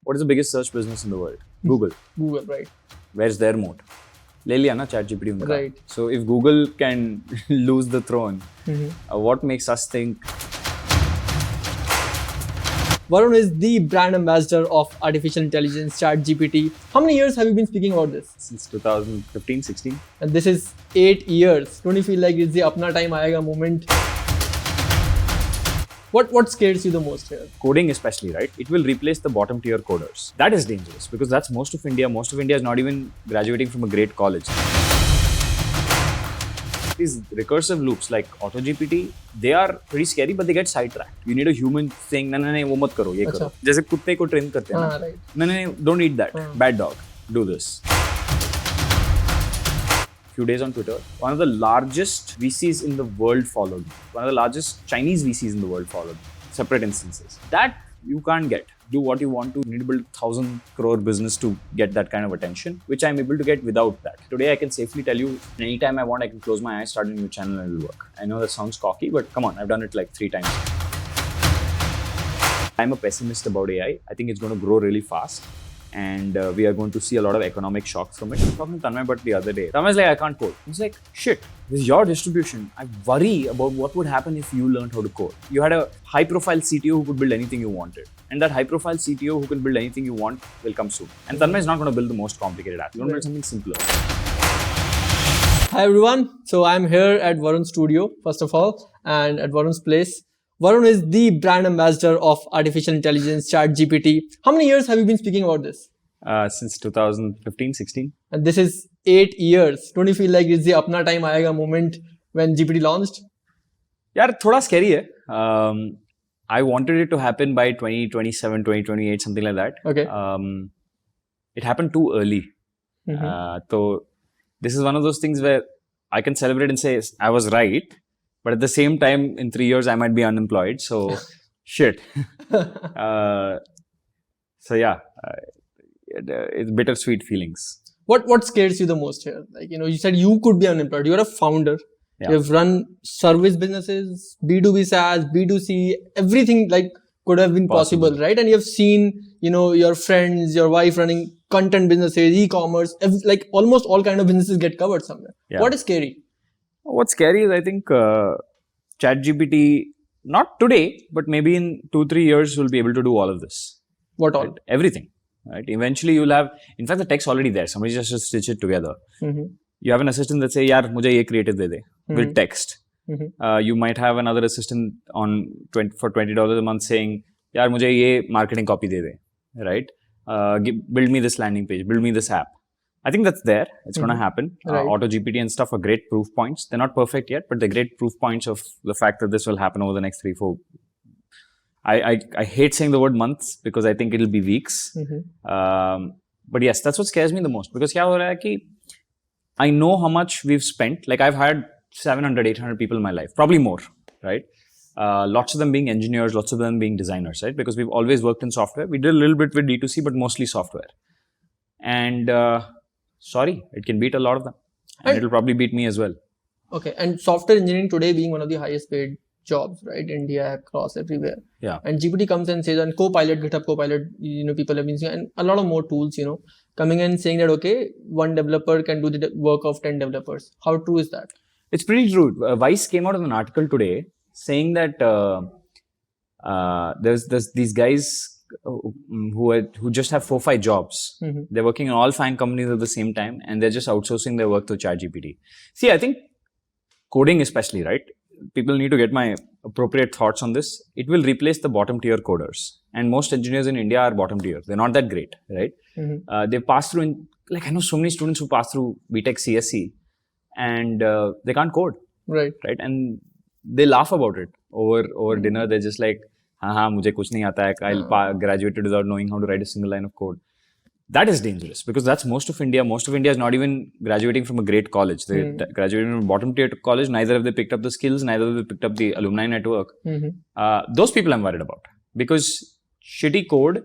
What is the biggest search business in the world? Google. Google, right. Where's their moat? ले लिया ना ChatGPT उनका. Right. So if Google can lose the throne, what makes us think? Varun is the brand ambassador of artificial intelligence, Chat GPT. How many years have you been speaking about this? Since 2015, 16. And this is 8 years. Don't you feel like it's the apna time aayega moment? What scares you the most here? Coding especially, right? It will replace the bottom tier coders. That is dangerous because that's most of India. Most of India is not even graduating from a great college. These recursive loops like AutoGPT, they are pretty scary, but they get sidetracked. You need a human saying, no, wo mat karo, ye karo. जैसे कुत्ते को train करते हैं ना. No, don't eat that. Bad dog. Do this. Few days on Twitter, one of the largest VCs in the world followed. One of the largest Chinese VCs in the world followed. Separate instances. That you can't get. Do what you want to. You need to build 1,000 crore business to get that kind of attention, which I'm able to get without that. Today, I can safely tell you, anytime I want, I can close my eyes, start a new channel, and it'll work. I know that sounds cocky, but come on, I've done it like 3 times. I'm a pessimist about AI. I think it's going to grow really fast. And we are going to see a lot of economic shocks from it. I was talking to Tanmay about the other day. Tanmay's like, I can't code. He's like, shit, this is your distribution. I worry about what would happen if you learned how to code. You had a high-profile CTO who could build anything you wanted. And that high-profile CTO who can build anything you want will come soon. And Tanmay is not going to build the most complicated app. He's going to build something simpler. Hi everyone. So I'm here at Varun's studio, first of all, and at Varun's place. Varun is the brand ambassador of artificial intelligence, Chat GPT. How many years have you been speaking about this? Since 2015, 16. And this is 8 years. Don't you feel like it's the apna time aayega moment when GPT launched? Yaar, thoda scary hai. I wanted it to happen by 2027, 2028, something like that. Okay. It happened too early. So this is one of those things where I can celebrate and say, I was right. But at the same time, in 3 years, I might be unemployed. So, shit. So, yeah, it's bittersweet feelings. What scares you the most here? Like, you said you could be unemployed. You're a founder. Yeah. You've run service businesses, B2B SaaS, B2C, everything like could have been possible, right? And you've seen, your friends, your wife running content businesses, e-commerce, like almost all kind of businesses get covered somewhere. Yeah. What is scary? What's scary is I think ChatGPT, not today, but maybe in 2-3 years, will be able to do all of this. What all? Right? Everything. Right? Eventually, you'll have, in fact, the tech's already there. Somebody just has to stitch it together. You have an assistant that say, yaar, mujhe ye creative de de, with text. You might have another assistant for $20 a month saying, yaar, mujhe ye marketing copy de de, right? Build me this landing page, build me this app. I think that's there. It's going to happen. Right. AutoGPT and stuff are great proof points. They're not perfect yet, but they're great proof points of the fact that this will happen over the next 3-4. I hate saying the word months because I think it'll be weeks. But yes, that's what scares me the most. Because kya ho raha hai ki I know how much we've spent. Like I've hired 700, 800 people in my life, probably more, right? Lots of them being engineers, lots of them being designers, right? Because we've always worked in software. We did a little bit with D2C, but mostly software. And sorry, it can beat a lot of them. And it'll probably beat me as well. Okay. And software engineering today being one of the highest paid jobs, right? India, across everywhere. Yeah. And GPT comes and says, and Copilot, GitHub Copilot, people have been using, and a lot of more tools, coming and saying that, okay, one developer can do the work of 10 developers. How true is that? It's pretty true. Vice came out with an article today saying that there's these guys who just have 4-5 jobs. They're working in all 5 companies at the same time and they're just outsourcing their work to ChatGPT. See, I think coding especially, right? People need to get my appropriate thoughts on this. It will replace the bottom tier coders. And most engineers in India are bottom tier. They're not that great, right? They pass through, I know so many students who pass through BTech CSC and they can't code. Right. And they laugh about it over dinner. They're just like, mujhe kuch nahi aata hai. I graduated without knowing how to write a single line of code. That is dangerous because that's most of India. Most of India is not even graduating from a great college. They're graduating from a bottom tier college. Neither have they picked up the skills. Neither have they picked up the alumni network. Those people I'm worried about because shitty code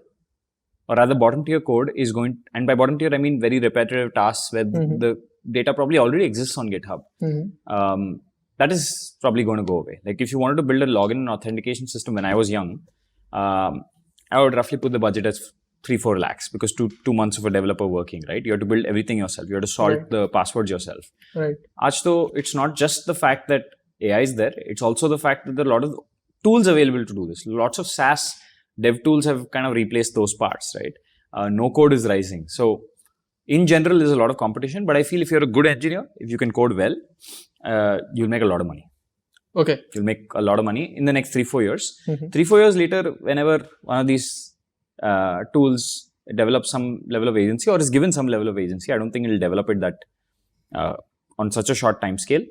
or rather bottom tier code is going, and by bottom tier I mean very repetitive tasks where the data probably already exists on GitHub. That is probably going to go away. Like if you wanted to build a login and authentication system when I was young, I would roughly put the budget as 3-4 lakhs because 2 months of a developer working, right? You have to build everything yourself. You have to sort the passwords yourself. Right. Aaj to, it's not just the fact that AI is there. It's also the fact that there are a lot of tools available to do this. Lots of SaaS dev tools have kind of replaced those parts, right? No code is rising. So in general, there's a lot of competition, but I feel if you're a good engineer, if you can code well, you'll make a lot of money. Okay. You'll make a lot of money in the next 3-4 years. 3-4 years later, whenever one of these tools develops some level of agency or is given some level of agency, I don't think it'll develop it that on such a short time scale.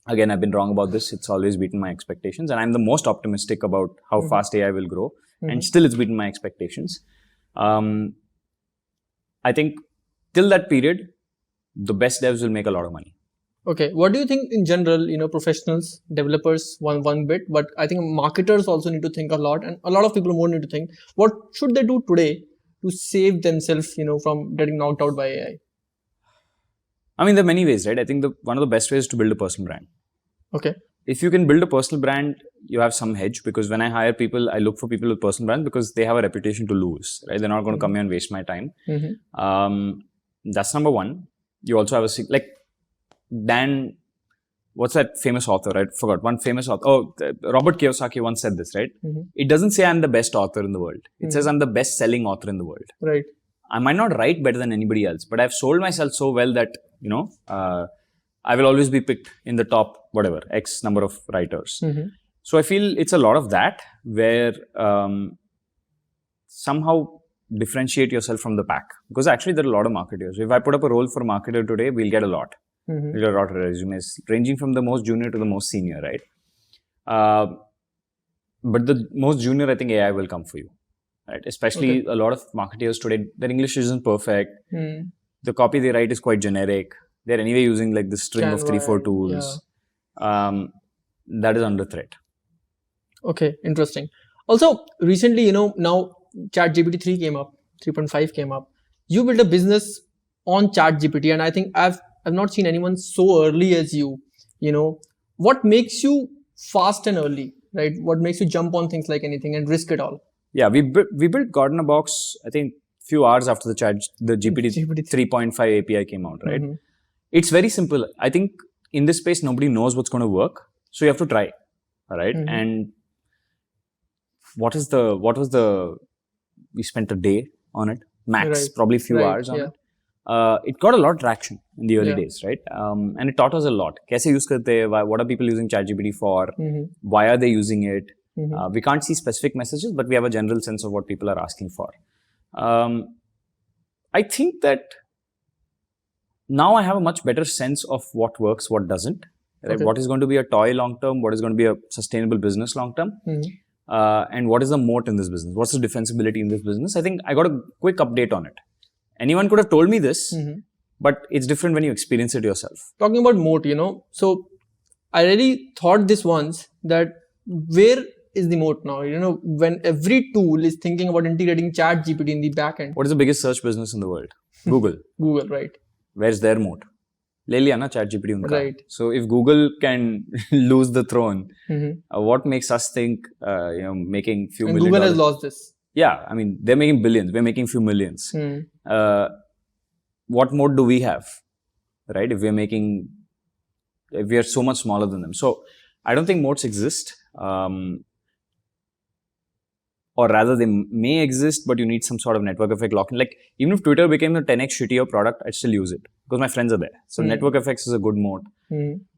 Again, I've been wrong about this. It's always beaten my expectations, and I'm the most optimistic about how fast AI will grow, and still it's beaten my expectations. I think till that period, the best devs will make a lot of money. Okay. What do you think in general, professionals, developers, one bit, but I think marketers also need to think a lot, and a lot of people more need to think, what should they do today to save themselves, from getting knocked out by AI? I mean, there are many ways, right? I think one of the best ways is to build a personal brand. Okay. If you can build a personal brand, you have some hedge, because when I hire people, I look for people with personal brand because they have a reputation to lose, right? They're not going to come here and waste my time. That's number one. You also have Dan, what's that famous author? I forgot. One famous author. Oh, Robert Kiyosaki once said this, right? It doesn't say I'm the best author in the world. It says I'm the best selling author in the world. Right. I might not write better than anybody else, but I've sold myself so well that, I will always be picked in the top, whatever, X number of writers. So I feel it's a lot of that where somehow differentiate yourself from the pack. Because actually there are a lot of marketers. If I put up a role for marketer today, we'll get a lot. We'll get a lot of resumes ranging from the most junior to the most senior, right? But the most junior, I think AI will come for you, right? Especially a lot of marketers today, their English isn't perfect. The copy they write is quite generic. They're anyway using like this string of 3-4 tools. That is under threat. Okay, interesting. Also, recently, now Chat GPT 3 came up, 3.5 came up. You built a business on Chat GPT, and I think I've not seen anyone so early as you. What makes you fast and early, right? What makes you jump on things like anything and risk it all? Yeah, we built God in a Box, I think, few hours after the GPT 3.5 API came out, right? It's very simple. I think in this space, nobody knows what's going to work. So you have to try, all right? And we spent a day on it, max, probably a few hours on it. It got a lot of traction in the early days, right? And it taught us a lot. Kaise use karte hai? What are people using ChatGPT for? Why are they using it? We can't see specific messages, but we have a general sense of what people are asking for. I think that now I have a much better sense of what works, what doesn't. Right? What is going to be a toy long term? What is going to be a sustainable business long term? And what is the moat in this business? What's the defensibility in this business? I think I got a quick update on it. Anyone could have told me this, but it's different when you experience it yourself. Talking about moat, so I really thought this once that where is the moat now? When every tool is thinking about integrating Chat GPT in the backend. What is the biggest search business in the world? Google. Google, right. Where's their moat? Le liya na ChatGPT unka. Right. So if Google can lose the throne, what makes us think, making few million Google dollars? has lost this. Yeah, I mean, they're making billions. We're making few millions. What moat do we have, right? If we are so much smaller than them. So I don't think moats exist. Or rather, they may exist, but you need some sort of network effect lock-in. Like, even if Twitter became a 10x shittier product, I'd still use it because my friends are there. So network effects is a good moat.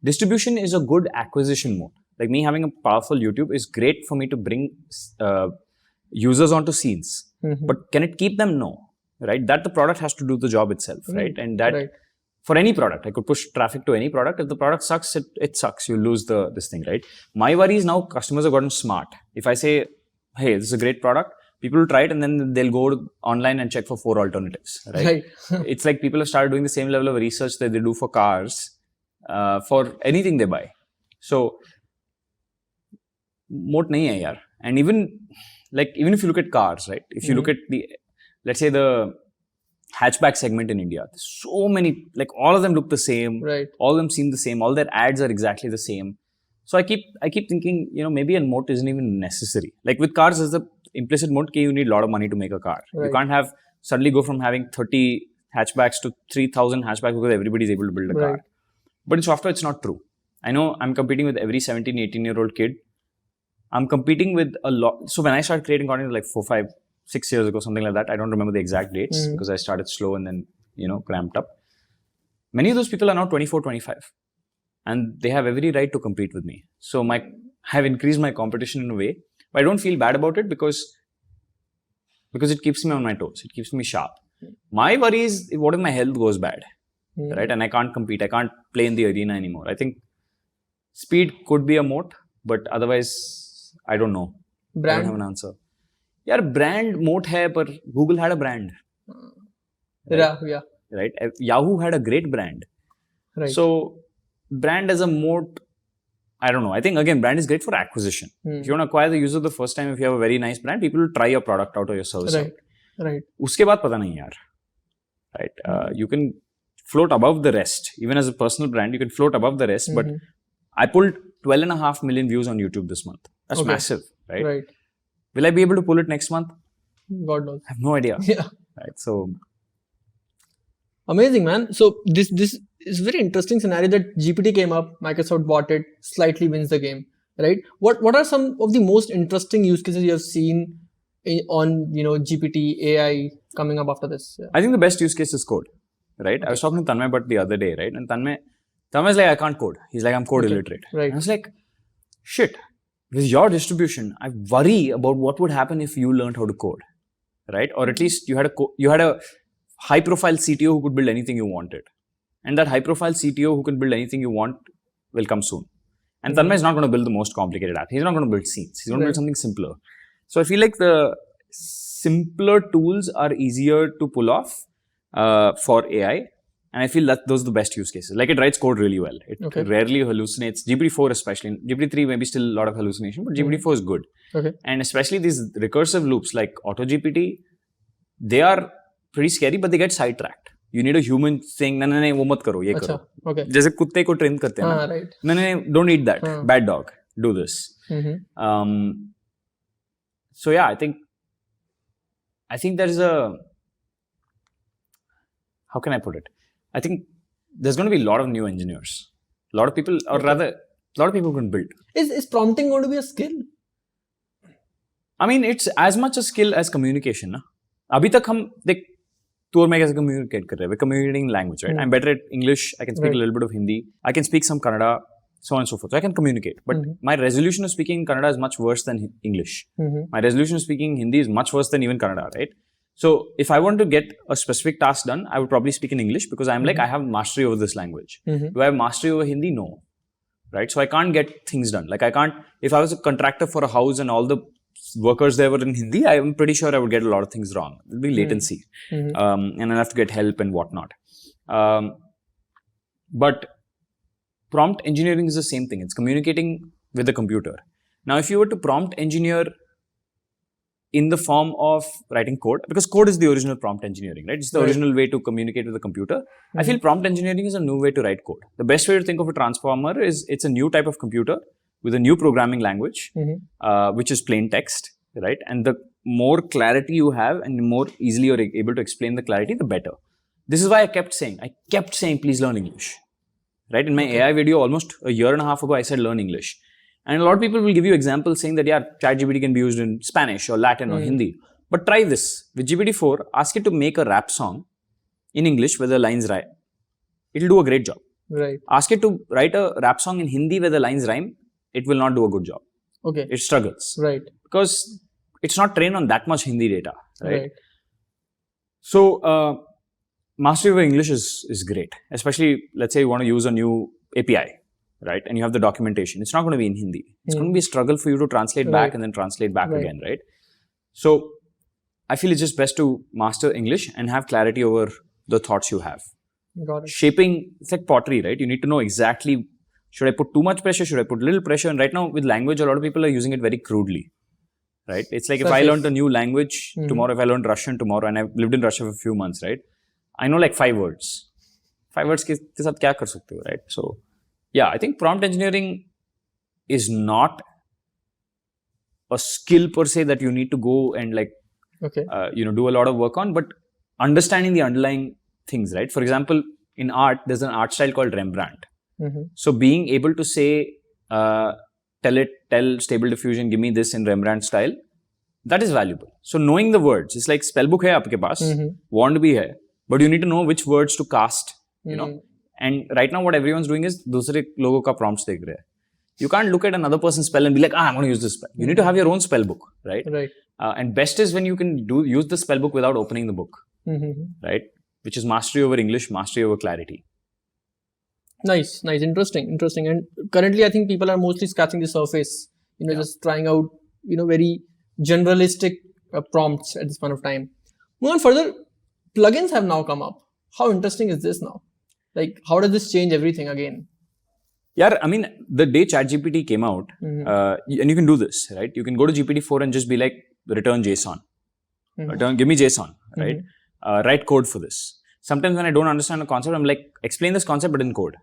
Distribution is a good acquisition moat. Like me having a powerful YouTube is great for me to bring users onto scenes. But can it keep them? No, right? That the product has to do the job itself, right? And that for any product, I could push traffic to any product. If the product sucks, it sucks. You lose this thing, right? My worry is now customers have gotten smart. If I say, hey, this is a great product, people will try it and then they'll go online and check for 4 alternatives, right? It's like people have started doing the same level of research that they do for cars, for anything they buy. So, moat nahi hai yaar. And even if you look at cars, right? If you look at let's say the hatchback segment in India, so many, like all of them look the same. Right. All of them seem the same. All their ads are exactly the same. So I keep thinking, maybe a moat isn't even necessary. Like with cars, there's implicit moat कि you need a lot of money to make a car. Right. You can't have suddenly go from having 30 hatchbacks to 3,000 hatchbacks because everybody is able to build a car. But in software, it's not true. I know I'm competing with every 17, 18-year-old kid. I'm competing with a lot. So when I started creating content like 4, 5, 6 years ago, something like that, I don't remember the exact dates because I started slow and then, cramped up. Many of those people are now 24, 25 and they have every right to compete with me. So I have increased my competition in a way, but I don't feel bad about it because it keeps me on my toes. It keeps me sharp. My worry is what if my health goes bad, right? And I can't compete. I can't play in the arena anymore. I think speed could be a moat, but otherwise, I don't know. Brand? I don't have an answer. Yeah, brand moat hai, but Google had a brand. Right? Yeah. Right? Yahoo had a great brand. Right. So, brand as a moat, I don't know. I think, again, brand is great for acquisition. If you want to acquire the user the first time, if you have a very nice brand, people will try your product out or your service out. Right. Uske baad pata nahi yaar. Right? You can float above the rest. Even as a personal brand, you can float above the rest. But I pulled 12.5 million views on YouTube this month. That's massive, right? Right. Will I be able to pull it next month? God knows. I have no idea. Yeah. Right. So amazing, man. So this is a very interesting scenario that GPT came up, Microsoft bought it, slightly wins the game, right? What are some of the most interesting use cases you have seen on GPT AI coming up after this? Yeah. I think the best use case is code, right? Okay. I was talking to Tanmay about the other day, right? And Tanmay's like, I can't code. He's like, I'm code illiterate. Right. And I was like, shit, with your distribution, I worry about what would happen if you learned how to code, right? Or at least you had a high-profile CTO who could build anything you wanted. And that high-profile CTO who can build anything you want will come soon. And Tanmay is not going to build the most complicated app. He's not going to build scenes. He's going to build something simpler. So I feel like the simpler tools are easier to pull off for AI. And I feel that those are the best use cases. Like it writes code really well. It rarely hallucinates. GPT-4 especially. GPT-3 maybe still a lot of hallucination, but GPT-4 is good. Okay. And especially these recursive loops like AutoGPT, they are pretty scary, but they get sidetracked. You need a human saying, no, wo mat karo, ye karo. Okay. Jaise kutte ko train karte hain na. Right. No, don't eat that. Bad dog. Do this. So yeah, I think there's how can I put it? I think there's going to be a lot of new engineers. A lot of people, or rather, a lot of people can build. Is prompting going to be a skill? I mean, it's as much a skill as communication. Na? Abhi tak hum, देख, तू और मैं कैसे communicate कर रहे हैं? We're communicating language, right? I'm better at English. I can speak a little bit of Hindi. I can speak some Kannada, so on and so forth. So I can communicate. But my resolution of speaking Kannada is much worse than English. My resolution of speaking Hindi is much worse than even Kannada, right? So if I want to get a specific task done, I would probably speak in English because I'm like, I have mastery over this language. Do I have mastery over Hindi? No. Right? So I can't get things done. Like I can't, if I was a contractor for a house and all the workers there were in Hindi, I'm pretty sure I would get a lot of things wrong. There'll be latency. And I'll have to get help and whatnot. But prompt engineering is the same thing. It's communicating with the computer. Now, if you were to prompt engineer in the form of writing code, because code is the original prompt engineering, right? It's the original way to communicate with the computer. I feel prompt engineering is a new way to write code. The best way to think of a transformer is it's a new type of computer with a new programming language, which is plain text, right? And the more clarity you have and the more easily you're able to explain the clarity, the better. This is why I kept saying, please learn English, right? In my AI video, almost a year and a half ago, I said, learn English. And a lot of people will give you examples saying that, yeah, ChatGPT can be used in Spanish or Latin or Hindi. But try this. With GPT-4, ask it to make a rap song in English where the lines rhyme. It'll do a great job. Right. Ask it to write a rap song in Hindi where the lines rhyme. It will not do a good job. Okay. It struggles. Right. Because it's not trained on that much Hindi data. Right. So, mastery over English is great. Especially, let's say you want to use a new API. Right? And you have the documentation. It's not going to be in Hindi. It's going to be a struggle for you to translate back and then translate back again, right? So, I feel it's just best to master English and have clarity over the thoughts you have. Got it. Shaping, it's like pottery, right? You need to know exactly, should I put too much pressure? Should I put little pressure? And right now with language, a lot of people are using it very crudely, right? It's like if I learned a new language tomorrow, if I learned Russian tomorrow, and I've lived in Russia for a few months, right? I know like 5 words. 5 words ke saath kya kar sakte ho, right? So, yeah, I think prompt engineering is not a skill per se that you need to go and like, do a lot of work on, but understanding the underlying things, right? For example, in art, there's an art style called Rembrandt. So being able to say, tell Stable Diffusion, give me this in Rembrandt style, that is valuable. So knowing the words, it's like spell book hai aapke paas, wand bhi hai, but you need to know which words to cast, you know. And right now what everyone's doing is dusre logo ka prompts dekh rahe hai. You can't look at another person's spell and be like, I'm going to use this spell. You need to have your own spell book, right? And best is when you can use the spell book without opening the book, right? Which is mastery over English, mastery over clarity. Nice, interesting. And currently, I think people are mostly scratching the surface, just trying out, very generalistic prompts at this point of time. Moving on further, plugins have now come up. How interesting is this now? Like, how does this change everything again? Yeah, I mean, the day ChatGPT came out, and you can do this, right? You can go to GPT-4 and just be like, return JSON. Give me JSON, right? Write code for this. Sometimes when I don't understand a concept, I'm like, explain this concept, but in code,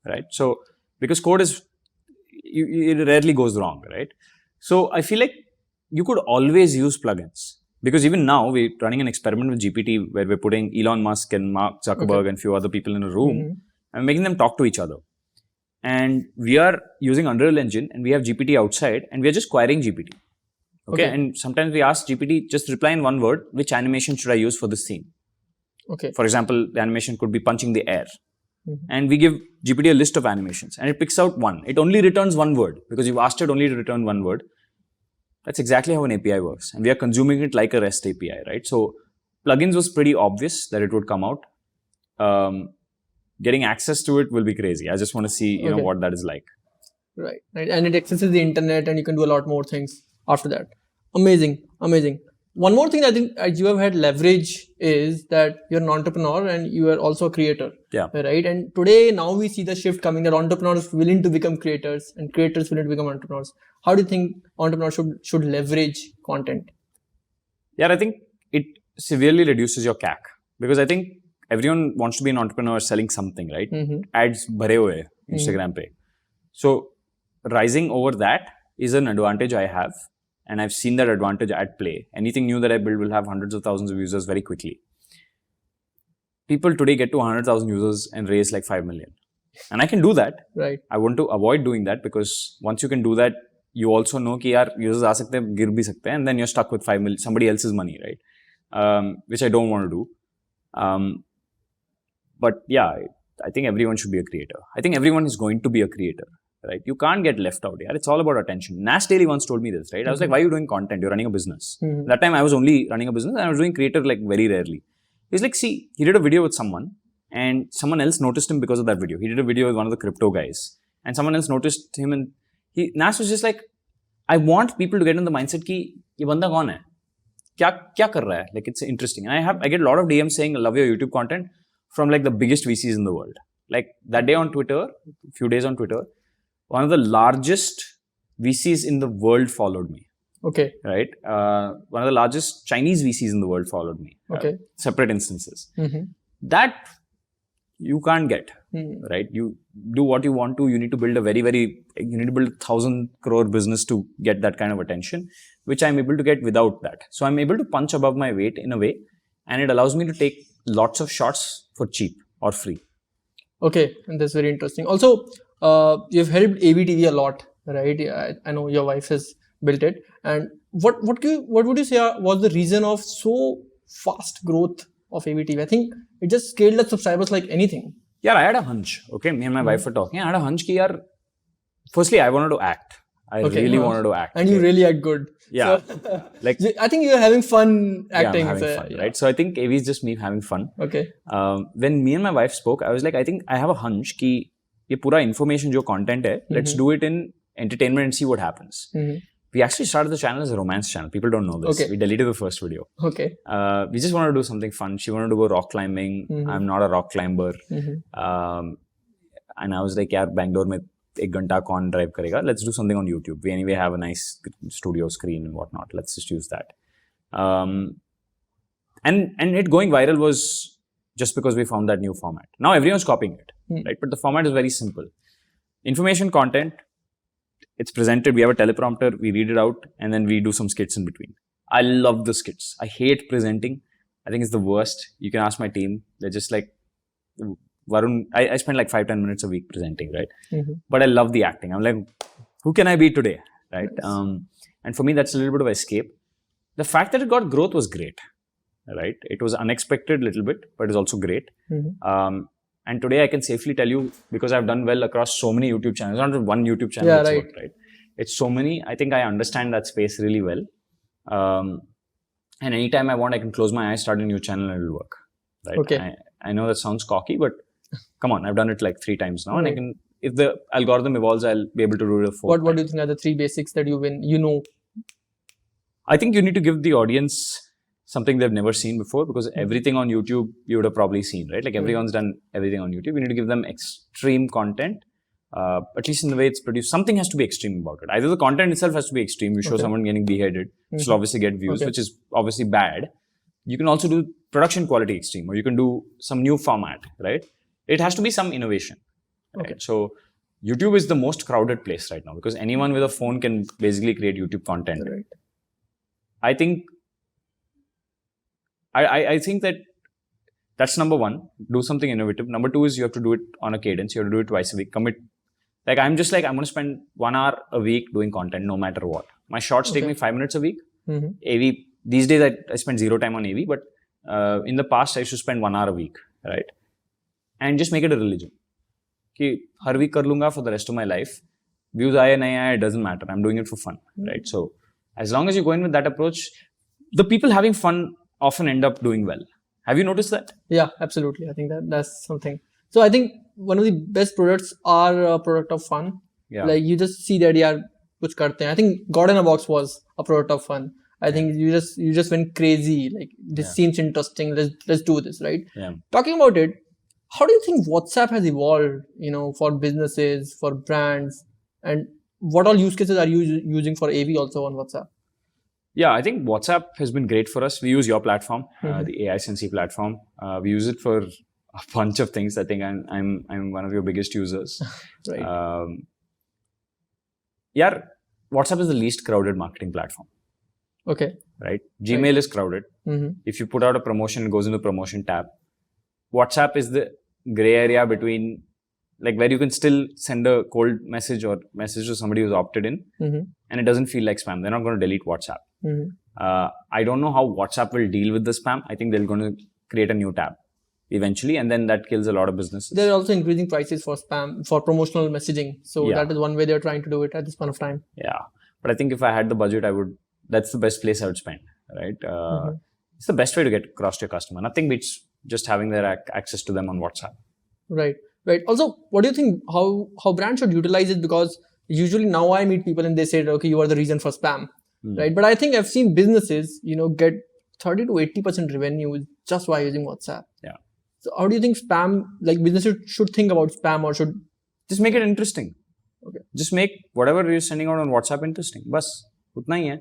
right? So, because code is, it rarely goes wrong, right? So, I feel like you could always use plugins. Because even now, we're running an experiment with GPT where we're putting Elon Musk and Mark Zuckerberg and a few other people in a room and making them talk to each other. And we are using Unreal Engine and we have GPT outside and we are just querying GPT. Okay. And sometimes we ask GPT, just reply in one word, which animation should I use for this scene? For example, the animation could be punching the air. And we give GPT a list of animations and it picks out one. It only returns one word because you've asked it only to return one word. That's exactly how an API works. And we are consuming it like a REST API, right? So plugins was pretty obvious that it would come out. Getting access to it will be crazy. I just want to see, you know, what that is like. Right. And it accesses the internet and you can do a lot more things after that. Amazing. One more thing I think you have had leverage is that you're an entrepreneur and you are also a creator. Right. And today, now we see the shift coming that entrepreneurs willing to become creators and creators willing to become entrepreneurs. How do you think entrepreneurs should leverage content? Yeah, I think it severely reduces your CAC because I think everyone wants to be an entrepreneur selling something, right? Ads bhare hue Instagram pe. So rising over that is an advantage I have. And I've seen that advantage at play. Anything new that I build will have hundreds of thousands of users very quickly. People today get to 100,000 users and raise like 5 million. And I can do that. Right. I want to avoid doing that because once you can do that, you also know ki yaar users aa sakte hain, gir bhi sakte hain, and then you're stuck with 5 million, somebody else's money, right? Which I don't want to do. But yeah, I think everyone should be a creator. I think everyone is going to be a creator. Right? You can't get left out here. It's all about attention. Nash Daily once told me this, right? I was like, why are you doing content? You're running a business. That time I was only running a business and I was doing creator like very rarely. He's like, see, he did a video with someone and someone else noticed him because of that video. He did a video with one of the crypto guys and someone else noticed him and Nash was just like, I want people to get in the mindset ki, ye banda kaun hai? Kya kar raha hai? Like, it's interesting. And I get a lot of DMs saying, I love your YouTube content from like the biggest VCs in the world. Like that day on Twitter, a few days on Twitter, one of the largest VCs in the world followed me. Right? One of the largest Chinese VCs in the world followed me. Separate instances. That you can't get. Right? You do what you want to. You need to build you need to build 1,000 crore business to get that kind of attention, which I'm able to get without that. So I'm able to punch above my weight in a way, and it allows me to take lots of shots for cheap or free. And that's very interesting. Also, you've helped Aevy TV a lot, right? I know your wife has built it. And what would you say was the reason of so fast growth of Aevy TV? I think it just scaled up subscribers like anything. Yeah, I had a hunch. Me and my wife were talking. I had a hunch ki yaar, firstly, I wanted to act. I really wanted to act. And you really act good. Yeah. So, like, I think you're having fun acting. Yeah, I'm having fun, right? So I think Aevy is just me having fun. When me and my wife spoke, I was like, I think I have a hunch ki ये पूरा information जो content है, let's do it in entertainment and see what happens. We actually started the channel as a romance channel. People don't know this. We deleted the first video. We just wanted to do something fun. She wanted to go rock climbing. I'm not a rock climber. And I was like, यार Bangalore में 1 घंटा कौन drive करेगा? Let's do something on YouTube. We anyway have a nice studio screen and whatnot. Let's just use that. And it going viral was just because we found that new format. Now everyone's copying it, right? But the format is very simple. Information content, it's presented, we have a teleprompter, we read it out, and then we do some skits in between. I love the skits. I hate presenting. I think it's the worst. You can ask my team. They're just like, Varun, I spend like 5-10 minutes a week presenting, right? But I love the acting. I'm like, who can I be today, right? Nice. And for me, that's a little bit of escape. The fact that it got growth was great, right? It was unexpected a little bit, but it's also great. And today I can safely tell you, because I've done well across so many YouTube channels, not just one YouTube channel that's worked, right? It's so many. I think I understand that space really well. And anytime I want, I can close my eyes, start a new channel, and it'll work, right? Okay. I know that sounds cocky, but come on, I've done it like 3 times now, and I can, if the algorithm evolves, I'll be able to do it a 4th What do you think are the 3 basics that you know? I think you need to give the audience something they've never seen before, because everything on YouTube you would have probably seen, right? Like everyone's done everything on YouTube. You need to give them extreme content, at least in the way it's produced. Something has to be extreme about it. Either the content itself has to be extreme. You show someone getting beheaded, which will obviously get views, which is obviously bad. You can also do production quality extreme, or you can do some new format, right? It has to be some innovation, right? So YouTube is the most crowded place right now, because anyone with a phone can basically create YouTube content. Right. I think I think that that's number 1. Do something innovative. Number 2 is you have to do it on a cadence. You have to do it twice a week. Commit. Like I'm just like, I'm going to spend 1 hour a week doing content, no matter what. My shorts take me 5 minutes a week. AV, these days I spend 0 time on AV, but in the past I used to spend 1 hour a week, right? And just make it a religion. Ki har week kar lunga for the rest of my life. Views aaye nahi aaye, it doesn't matter. I'm doing it for fun, right? So as long as you go in with that approach, the people having fun often end up doing well. Have you noticed that? Yeah, absolutely. I think that's something. So I think one of the best products are a product of fun. Yeah. Like you just see that yaar kuch karte hain. I think God in a Box was a product of fun. I think you just went crazy. Like this seems interesting. Let's do this, right? Yeah. Talking about it, how do you think WhatsApp has evolved? For businesses, for brands, and what all use cases are you using for AV also on WhatsApp? Yeah, I think WhatsApp has been great for us. We use your platform, the aisensy platform. We use it for a bunch of things. I think I'm one of your biggest users. Right. WhatsApp is the least crowded marketing platform. Okay. Right. Gmail is crowded. If you put out a promotion, it goes into the promotion tab. WhatsApp is the gray area between, like, where you can still send a cold message or message to somebody who's opted in, and it doesn't feel like spam. They're not going to delete WhatsApp. I don't know how WhatsApp will deal with the spam. I think they're going to create a new tab eventually, and then that kills a lot of businesses. They're also increasing prices for spam, for promotional messaging. So that is one way they're trying to do it at this point of time. Yeah. But I think if I had the budget, that's the best place I would spend, right? It's the best way to get across to your customer. Nothing beats just having their access to them on WhatsApp. Right. Also, what do you think, how brands should utilize it? Because usually now I meet people and they say, okay, you are the reason for spam, right? But I think I've seen businesses, get 30 to 80% revenue just by using WhatsApp. Yeah. So how do you think spam, like businesses should think about spam, or should just make it interesting? Okay. Just make whatever you're sending out on WhatsApp interesting. Bas, utna hi hai.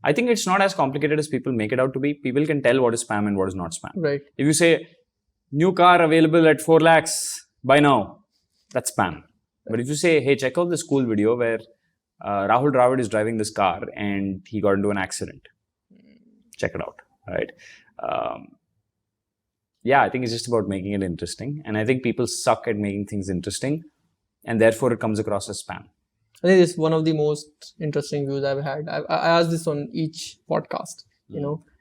I think it's not as complicated as people make it out to be. People can tell what is spam and what is not spam. Right. If you say, new car available at 4 lakhs, buy now, that's spam. But if you say, hey, check out this cool video where Rahul Dravid is driving this car and he got into an accident. Check it out, right? I think it's just about making it interesting. And I think people suck at making things interesting, and therefore it comes across as spam. I think it's one of the most interesting views I've had. I asked this on each podcast,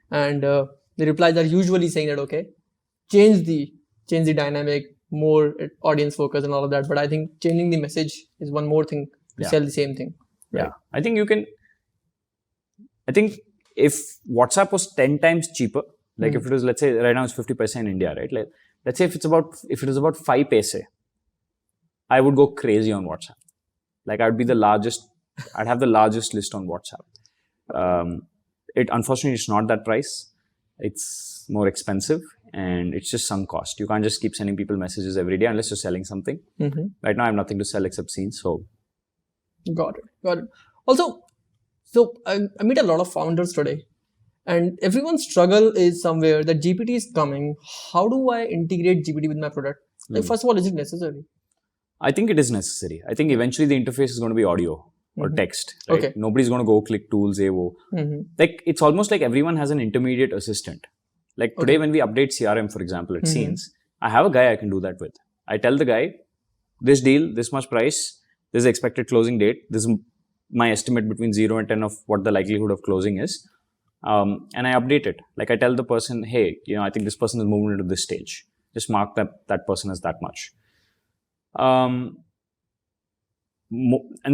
and the replies are usually saying that, okay, change the dynamic, more audience focus and all of that. But I think changing the message is one more thing to sell the same thing. Right? Yeah. I think if WhatsApp was 10 times cheaper, like if it was, let's say right now it's 50% in India, right? Like, let's say if it was about 5 paise, I would go crazy on WhatsApp. Like I'd have the largest list on WhatsApp. Unfortunately, it's not that price. It's more expensive and it's just sunk cost. You can't just keep sending people messages every day unless you're selling something. Right now, I have nothing to sell except scenes. So, got it. Also, so I meet a lot of founders today, and everyone's struggle is somewhere that GPT is coming. How do I integrate GPT with my product? Like, first of all, is it necessary? I think it is necessary. I think eventually the interface is going to be audio, or text, right? Okay. Nobody's going to go click tools, Like, it's almost like everyone has an intermediate assistant. Like today when we update CRM, for example, at Scenes, I have a guy I can do that with. I tell the guy, this deal, this much price, this is expected closing date, this is my estimate between 0 and 10 of what the likelihood of closing is. And I update it. Like I tell the person, hey, I think this person is moving into this stage. Just mark that person as that much. And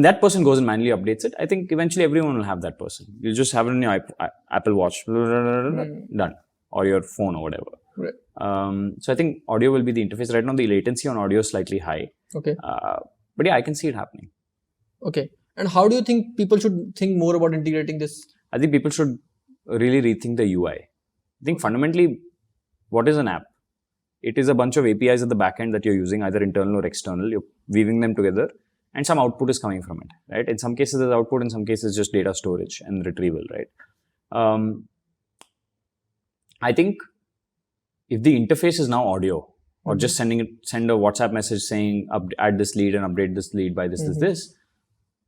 that person goes and manually updates it. I think eventually everyone will have that person. You just have it on your Apple Watch, done, or your phone or whatever. Right. So I think audio will be the interface. Right now, the latency on audio is slightly high. Okay. But yeah, I can see it happening. Okay. And how do you think people should think more about integrating this? I think people should really rethink the UI. I think fundamentally, what is an app? It is a bunch of APIs at the back end that you're using, either internal or external. You're weaving them together, and some output is coming from it, right? In some cases, there's output. In some cases, just data storage and retrieval, right? I think if the interface is now audio, or just send a WhatsApp message saying add this lead and update this lead by this,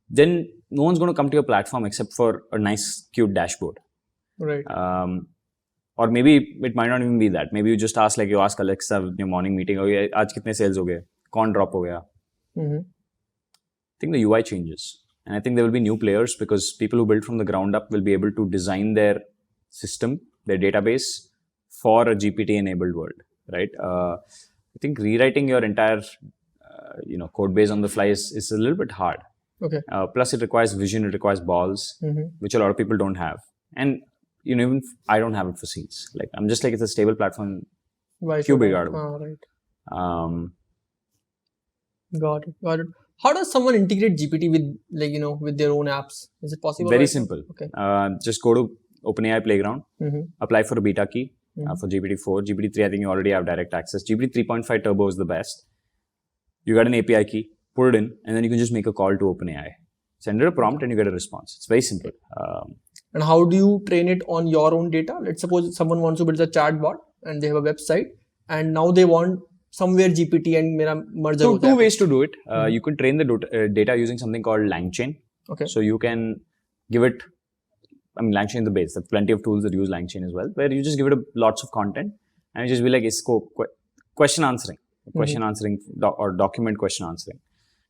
then no one's going to come to your platform except for a nice, cute dashboard. Right. Or maybe it might not even be that. Maybe you just ask Alexa in your morning meeting, okay, aaj kitne sales ho gaye? Kaun drop ho gaya? I think the UI changes. And I think there will be new players because people who build from the ground up will be able to design their system, their database for a GPT-enabled world, right? I think rewriting your entire, code base on the fly is a little bit hard. Okay. Plus, it requires vision, it requires balls, which a lot of people don't have. And even I don't have it for Scenes. Like I'm just like it's a stable platform. Right. Right. Got it. How does someone integrate GPT with with their own apps? Is it possible? Very simple. Okay. Just go to OpenAI Playground, apply for a beta key for GPT-4. GPT-3, I think you already have direct access. GPT 3.5 Turbo is the best. You got an API key, put it in, and then you can just make a call to OpenAI. Send it a prompt and you get a response. It's very simple. And how do you train it on your own data? Let's suppose someone wants to build a chatbot and they have a website and now they want somewhere GPT and mera merge. So two ways to do it. You can train the data using something called LangChain. Okay. So you can give it, LangChain is the base. There's plenty of tools that use LangChain as well, where you just give it lots of content and you just be like, isko question answering or document question answering.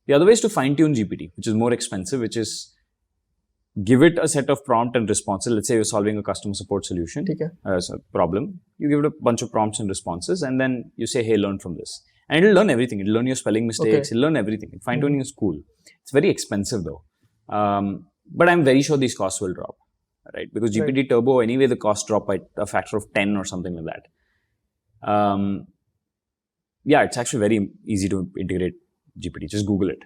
The other way is to fine tune GPT, which is more expensive, which is give it a set of prompt and responses. Let's say you're solving a customer support solution, problem. You give it a bunch of prompts and responses, and then you say, hey, learn from this. And it'll learn everything. It'll learn your spelling mistakes. It'll learn everything. Fine tuning is cool. It's very expensive though. But I'm very sure these costs will drop, right? Because GPT Turbo, anyway, the cost drop by a factor of 10 or something like that. Yeah, it's actually very easy to integrate GPT. Just Google it.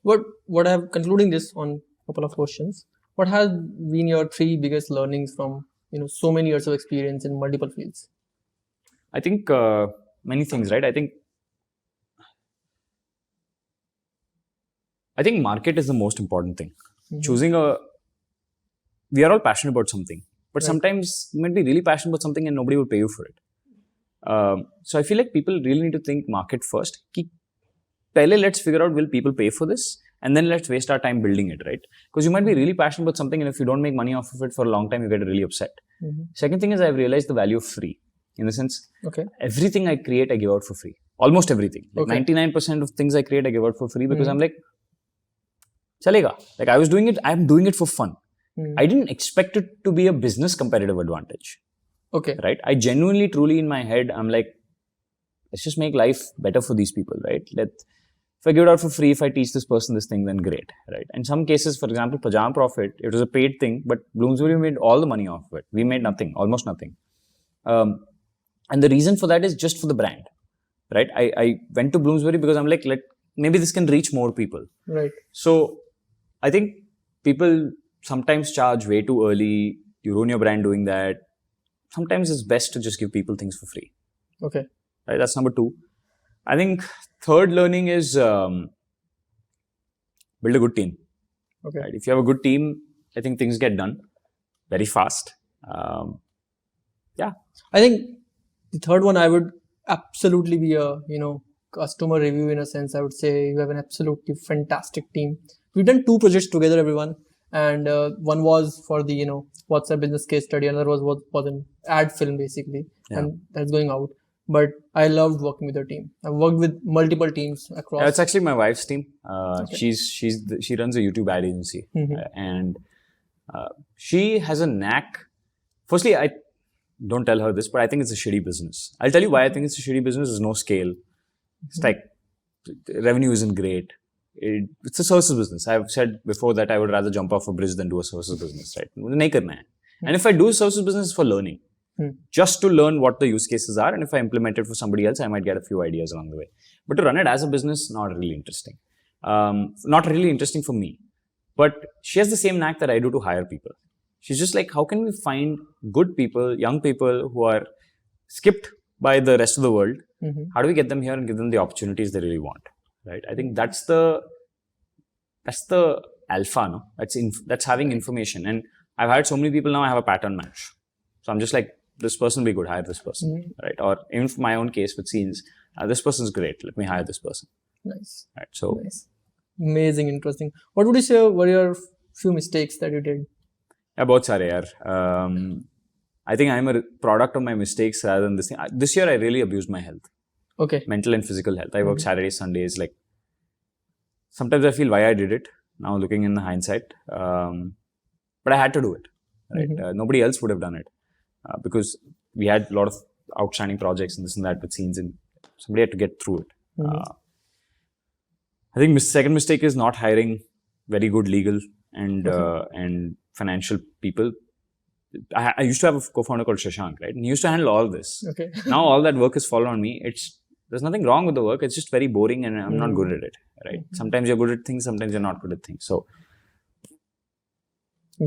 What I have concluding this on a couple of questions. What has been your 3 biggest learnings from so many years of experience in multiple fields? I think many things, right? I think market is the most important thing. We are all passionate about something, but sometimes you might be really passionate about something and nobody will pay you for it. So I feel like people really need to think market first. Pehle, let's figure out, will people pay for this? And then let's waste our time building it, right? Because you might be really passionate about something and if you don't make money off of it for a long time, you get really upset. Second thing is I've realized the value of free. In the sense, everything I create, I give out for free. Almost everything. Like 99% of things I create, I give out for free because I'm like, chalega. Like I'm doing it for fun. I didn't expect it to be a business competitive advantage. Okay. Right? I genuinely, truly in my head, I'm like, let's just make life better for these people, right? If I give it out for free, if I teach this person this thing, then great, right? In some cases, for example, Pajama Profit, it was a paid thing, but Bloomsbury made all the money off of it. We made nothing, almost nothing. And the reason for that is just for the brand, right? I went to Bloomsbury because I'm like, maybe this can reach more people. Right. So I think people sometimes charge way too early. You ruin your brand doing that. Sometimes it's best to just give people things for free. Okay. Right, that's number 2. I think third learning is build a good team. Okay. Right? If you have a good team, I think things get done very fast. Yeah. I think the third one I would absolutely be a customer review in a sense. I would say you have an absolutely fantastic team. we've done 2 projects together, everyone. And one was for the, WhatsApp business case study. Another was an ad film, basically. Yeah. And that's going out. But I loved working with your team. I've worked with multiple teams across. Yeah, it's actually my wife's team. She runs a YouTube ad agency, and she has a knack. Firstly, I don't tell her this, but I think it's a shitty business. I'll tell you why I think it's a shitty business. There's no scale. It's like revenue isn't great. It's a services business. I've said before that I would rather jump off a bridge than do a services business, right? Nahi karna hai. And if I do services business, it's for learning. Just to learn what the use cases are, and if I implement it for somebody else, I might get a few ideas along the way. But to run it as a business, not really interesting. Not really interesting for me. But she has the same knack that I do to hire people. She's just like, how can we find good people, young people who are skipped by the rest of the world? How do we get them here and give them the opportunities they really want? Right? I think that's the alpha, no? That's having information. And I've hired so many people now, I have a pattern match. So I'm just like, this person will be good, hire this person, right? Or in my own case with scenes, this person's great, let me hire this person. Nice. Right, so nice. Amazing, interesting. What would you say were your few mistakes that you did? Yeah, both are yaar. I think I'm a product of my mistakes rather than this thing. This year I really abused my health. Okay. Mental and physical health. I work Saturdays, Sundays. Like sometimes I feel why I did it. Now looking in the hindsight, but I had to do it. Right? Nobody else would have done it because we had a lot of outstanding projects and this and that with scenes, and somebody had to get through it. I think second mistake is not hiring very good legal and financial people. I used to have a co-founder called Shashank, right? And he used to handle all this. Okay. Now all that work is fallen on me. There's nothing wrong with the work. It's just very boring and I'm not good at it, right? Sometimes you're good at things, sometimes you're not good at things. So.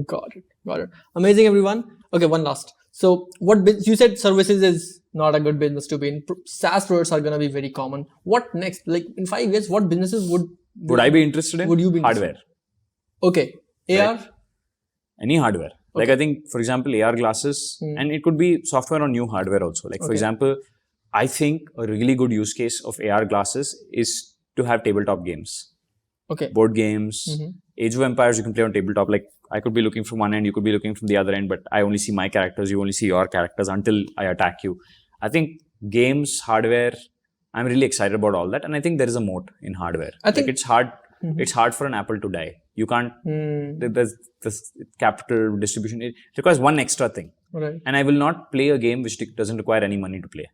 Got it. Amazing, everyone. Okay, one last. So you said services is not a good business to be in. SaaS products are going to be very common. What next? Like in 5 years, what businesses would I be interested in? Would you be hardware? Okay. AR? Right. Any hardware. Okay. Like I think, for example, AR glasses, and it could be software or new hardware also. Like for example, I think a really good use case of AR glasses is to have tabletop games. Okay. Board games, Age of Empires you can play on tabletop. Like I could be looking from one end, you could be looking from the other end, but I only see my characters, you only see your characters until I attack you. I think games, hardware, I'm really excited about all that. And I think there is a moat in hardware. I think it's hard. It's hard for an apple to die. You can't, there's this capital distribution. It requires one extra thing. Right. And I will not play a game which doesn't require any money to play.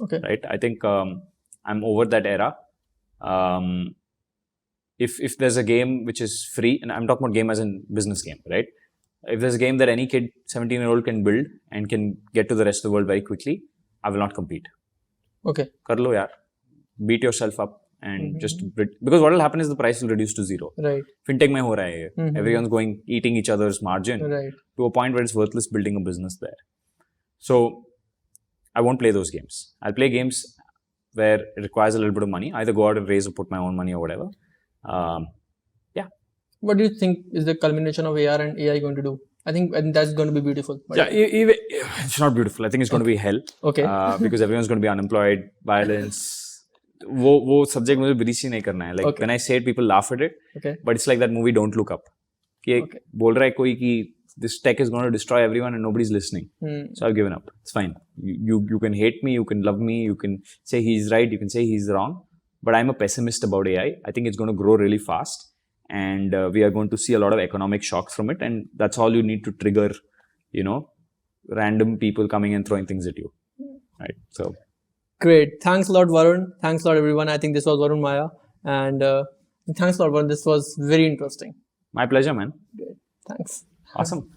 Okay. Right. I think I'm over that era. If there's a game which is free, and I'm talking about game as in business game, right? If there's a game that any kid, 17-year-old can build and can get to the rest of the world very quickly, I will not compete. Okay. Kar lo yaar. Beat yourself up and because what will happen is the price will reduce to zero. Right. Fintech mein ho raha hai. Everyone's eating each other's margin to a point where it's worthless building a business there. So I won't play those games. I'll play games where it requires a little bit of money. Either go out and raise or put my own money or whatever. Yeah. What do you think is the culmination of AR and AI going to do? I think that's going to be beautiful. Yeah, it's not beautiful. I think it's going to be hell. Okay. Because everyone's going to be unemployed, violence. वो subject मुझे breach ही नहीं करना है. Like when I say it, people laugh at it. Okay. But it's like that movie Don't Look Up. कि बोल रहा है कोई कि this tech is going to destroy everyone and nobody's listening. So I've given up. It's fine. You can hate me, you can love me, you can say he's right, you can say he's wrong. But I'm a pessimist about AI. I think it's going to grow really fast. And we are going to see a lot of economic shocks from it. And that's all you need to trigger, random people coming and throwing things at you. Right. So. Great. Thanks a lot, Varun. Thanks a lot, everyone. I think this was Varun Mayya. And thanks a lot, Varun. This was very interesting. My pleasure, man. Great. Thanks. Awesome.